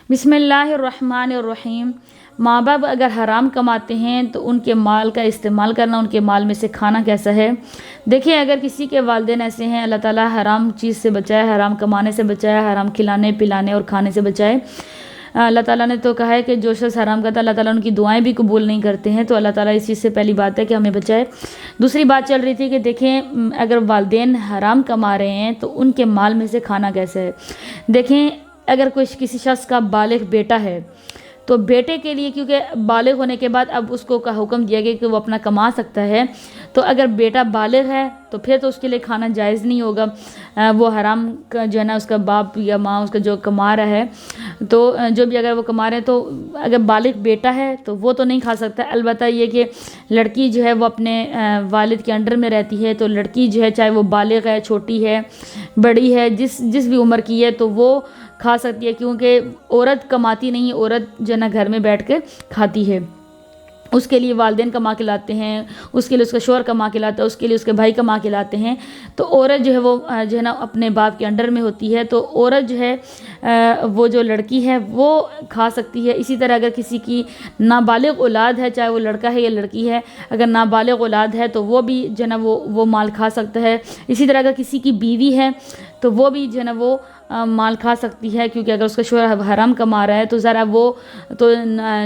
بسم اللہ الرحمن الرحیم۔ ماں باپ اگر حرام کماتے ہیں تو ان کے مال کا استعمال کرنا، ان کے مال میں سے کھانا کیسا ہے؟ دیکھیں، اگر کسی کے والدین ایسے ہیں، اللہ تعالیٰ حرام چیز سے بچائے، حرام کمانے سے بچائے، حرام کھلانے پلانے اور کھانے سے بچائے۔ اللہ تعالیٰ نے تو کہا ہے کہ جو شخص حرام کرتا ہے اللہ تعالیٰ ان کی دعائیں بھی قبول نہیں کرتے ہیں، تو اللہ تعالیٰ اس چیز سے پہلی بات ہے کہ ہمیں بچائے۔ دوسری بات چل رہی تھی کہ دیکھیں، اگر والدین حرام کما رہے ہیں تو ان کے مال میں سے کھانا کیسا ہے؟ دیکھیں، اگر کسی شخص کا بالغ بیٹا ہے تو بیٹے کے لیے، کیونکہ بالغ ہونے کے بعد اب اس کو کا حکم دیا گیا کہ وہ اپنا کما سکتا ہے، تو اگر بیٹا بالغ ہے تو پھر تو اس کے لیے کھانا جائز نہیں ہوگا۔ وہ حرام کا جو ہے نا، اس کا باپ یا ماں اس کا جو کما رہا ہے، تو جو بھی اگر وہ کما رہے ہیں، تو اگر بالغ بیٹا ہے تو وہ تو نہیں کھا سکتا۔ البتہ یہ کہ لڑکی جو ہے وہ اپنے والد کے انڈر میں رہتی ہے، تو لڑکی جو ہے چاہے وہ بالغ ہے، چھوٹی ہے، بڑی ہے، جس بھی عمر کی ہے، تو وہ کھا سکتی ہے، کیونکہ عورت کماتی نہیں، عورت جو ہے نا گھر میں بیٹھ کے کھاتی ہے۔ اس کے لیے والدین کما کے لاتے ہیں، اس کے لیے اس کا شوہر کما کے لاتا ہے، اس کے لیے اس کے بھائی کما کے لاتے ہیں، تو عورت جو ہے وہ جو ہے نا اپنے باپ کے انڈر میں ہوتی ہے، تو عورت جو ہے وہ جو لڑکی ہے وہ کھا سکتی ہے۔ اسی طرح اگر کسی کی نابالغ اولاد ہے، چاہے وہ لڑکا ہے یا لڑکی ہے، اگر نابالغ اولاد ہے تو وہ بھی جو ہے نا وہ مال کھا سکتا ہے۔ اسی طرح اگر کسی کی بیوی ہے تو وہ بھی جو ہے نا وہ مال کھا سکتی ہے، کیونکہ اگر اس کا شوہر حرام کما رہا ہے تو ذرا وہ تو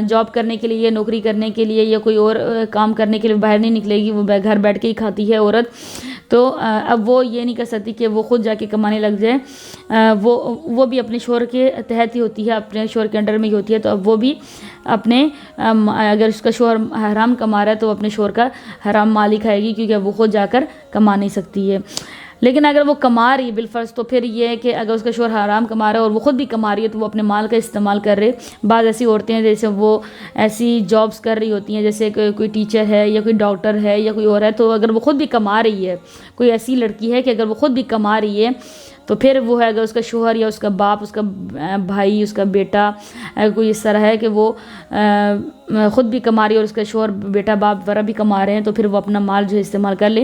جاب کرنے کے لیے، نوکری کرنے کے لیے یا کوئی اور کام کرنے کے لیے باہر نہیں نکلے گی، وہ گھر بیٹھ کے ہی کھاتی ہے عورت، تو اب وہ یہ نہیں کر سکتی کہ وہ خود جا کے کمانے لگ جائے۔ وہ بھی اپنے شوہر کے تحت ہی ہوتی ہے، اپنے شوہر کے انڈر میں ہی ہوتی ہے، تو اب وہ بھی اپنے اگر اس کا شوہر حرام کما رہا ہے تو وہ اپنے شوہر کا حرام مال ہی کھائے گی، کیونکہ وہ خود جا کر کما نہیں سکتی ہے۔ لیکن اگر وہ کما رہی ہے بالفرض، تو پھر یہ ہے کہ اگر اس کا شوہر حرام کما رہا ہے اور وہ خود بھی کما رہی ہے تو وہ اپنے مال کا استعمال کر رہے۔ بعض ایسی عورتیں ہیں جیسے وہ ایسی جابز کر رہی ہوتی ہیں، جیسے کہ کوئی ٹیچر ہے یا کوئی ڈاکٹر ہے یا کوئی اور ہے، تو اگر وہ خود بھی کما رہی ہے، کوئی ایسی لڑکی ہے کہ اگر وہ خود بھی کما رہی ہے تو پھر وہ ہے اگر اس کا شوہر یا اس کا باپ، اس کا بھائی، اس کا بیٹا کوئی اس طرح ہے کہ وہ خود بھی کما رہی ہے اور اس کا شوہر، بیٹا، باپ وغیرہ بھی کما رہے ہیں، تو پھر وہ اپنا مال جو ہے استعمال کر لے،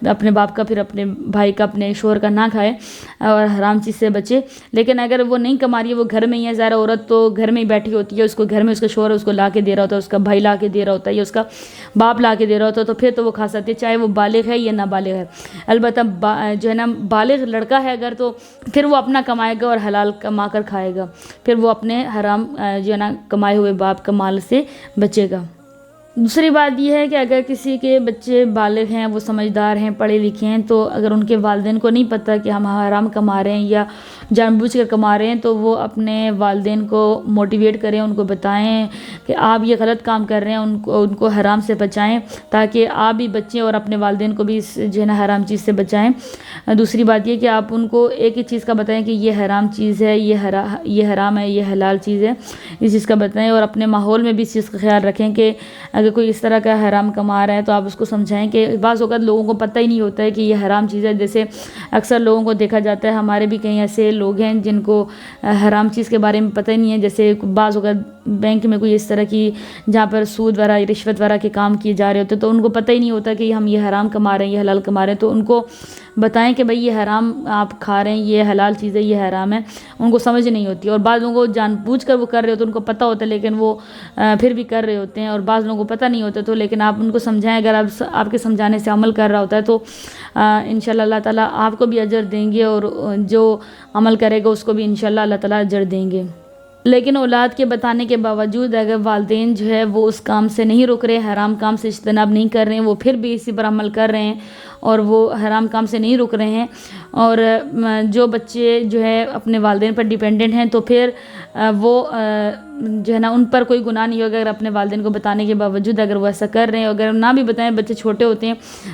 اپنے باپ کا، پھر اپنے بھائی کا، اپنے شوہر کا نہ کھائے اور حرام چیز سے بچے۔ لیکن اگر وہ نہیں کما رہی ہے، وہ گھر میں ہی ہے، ظاہر عورت تو گھر میں ہی بیٹھی ہوتی ہے، اس کو گھر میں اس کا شوہر اس کو لا کے دے رہا ہوتا ہے، اس کا بھائی لا کے دے رہا ہوتا ہے یا اس کا باپ لا کے دے رہا ہوتا ہے، تو پھر تو وہ کھا سکتے، چاہے وہ بالغ ہے یا نابالغ ہے۔ البتہ جو ہے نا بالغ لڑکا ہے اگر، تو پھر وہ اپنا کمائے گا اور حلال کما کر کھائے گا، پھر وہ اپنے حرام جو ہے نا کمائے ہوئے باپ کا مال سے بچے گا۔ دوسری بات یہ ہے کہ اگر کسی کے بچے بالغ ہیں، وہ سمجھدار ہیں، پڑھے لکھے ہیں، تو اگر ان کے والدین کو نہیں پتہ کہ ہم حرام کما رہے ہیں یا جان بوجھ کر کما رہے ہیں، تو وہ اپنے والدین کو موٹیویٹ کریں، ان کو بتائیں کہ آپ یہ غلط کام کر رہے ہیں، ان کو حرام سے بچائیں، تاکہ آپ بھی بچیں اور اپنے والدین کو بھی اس جو ہے نا حرام چیز سے بچائیں۔ دوسری بات یہ کہ آپ ان کو ایک ہی چیز کا بتائیں کہ یہ حرام چیز ہے، یہ حرام ہے، یہ حلال چیز ہے، اس چیز کا بتائیں، اور اپنے ماحول میں بھی اس چیز کا خیال رکھیں کہ اگر کوئی اس طرح کا حرام کما رہا ہے تو آپ اس کو سمجھائیں کہ بعض اوقات لوگوں کو پتہ ہی نہیں ہوتا ہے کہ یہ حرام چیز ہے۔ جیسے اکثر لوگوں کو دیکھا جاتا ہے، ہمارے بھی کئی ایسے لوگ ہیں جن کو حرام چیز کے بارے میں پتہ ہی نہیں ہے، جیسے بعض اوقات بینک میں کوئی اس طرح کی جہاں پر سود وغیرہ، رشوت وغیرہ کے کام کیے جا رہے ہوتے ہیں، تو ان کو پتہ ہی نہیں ہوتا کہ ہم یہ حرام کما رہے ہیں، یہ حلال کما رہے ہیں، تو ان کو بتائیں کہ بھئی یہ حرام آپ کھا رہے ہیں، یہ حلال چیز ہے، یہ حرام ہے۔ ان کو سمجھ نہیں ہوتی، اور بعض لوگوں کو جان بوجھ کر وہ کر رہے ہوتے ہیں، ان کو پتہ ہوتا ہے لیکن وہ پھر بھی کر رہے ہوتے ہیں، اور بعض لوگوں کو پتہ نہیں ہوتا، تو لیکن آپ ان کو سمجھائیں، اگر آپ کے سمجھانے سے عمل کر رہا ہوتا ہے تو انشاءاللہ اللہ تعالیٰ آپ کو بھی اجر دیں گے، اور جو عمل کرے گا اس کو بھی انشاءاللہ اللہ تعالیٰ اجر دیں گے۔ لیکن اولاد کے بتانے کے باوجود اگر والدین جو ہے وہ اس کام سے نہیں رک رہے، حرام کام سے اجتناب نہیں کر رہے ہیں، وہ پھر بھی اسی پر عمل کر رہے ہیں اور وہ حرام کام سے نہیں رک رہے ہیں، اور جو بچے جو ہے اپنے والدین پر ڈیپینڈنٹ ہیں، تو پھر وہ جو ہے نا ان پر کوئی گناہ نہیں ہوگا اگر اپنے والدین کو بتانے کے باوجود اگر وہ ایسا کر رہے ہیں۔ اگر نہ بھی بتائیں، بچے چھوٹے ہوتے ہیں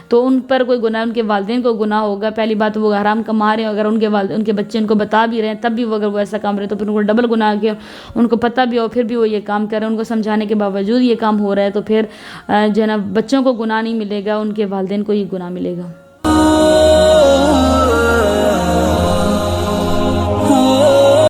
تو ان پر کوئی گناہ، ان کے والدین کو گناہ ہوگا۔ پہلی بات وہ حرام کما رہے ہیں، اگر ان کے بچے ان کو بتا بھی رہے ہیں تب بھی وہ اگر وہ ایسا کام رہے ہیں تو پھر ان کو ڈبل گناہ کیا، ان کو پتہ بھی ہو پھر بھی وہ یہ کام کر رہے ہیں، ان کو سمجھانے کے باوجود یہ کام ہو رہا ہے، تو پھر جو ہے نا بچوں کو گناہ نہیں ملے گا، ان کے والدین کو یہ گناہ ملے گا۔